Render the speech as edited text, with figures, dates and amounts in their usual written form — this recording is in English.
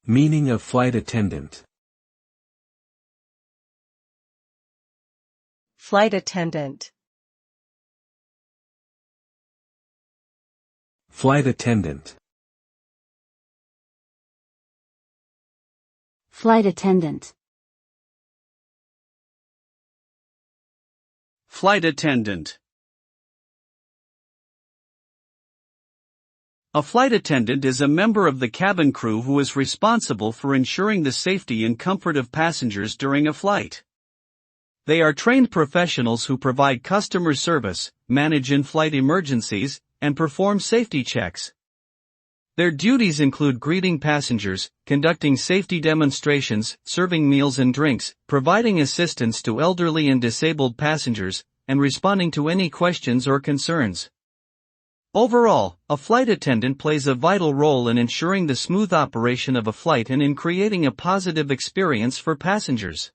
Meaning of flight attendant. Flight attendant. Flight attendant. Flight attendant. Flight attendant. A flight attendant is a member of the cabin crew who is responsible for ensuring the safety and comfort of passengers during a flight. They are trained professionals who provide customer service, manage in-flight emergencies, and perform safety checks. Their duties include greeting passengers, conducting safety demonstrations, serving meals and drinks, providing assistance to elderly and disabled passengers, and responding to any questions or concerns. Overall, a flight attendant plays a vital role in ensuring the smooth operation of a flight and in creating a positive experience for passengers.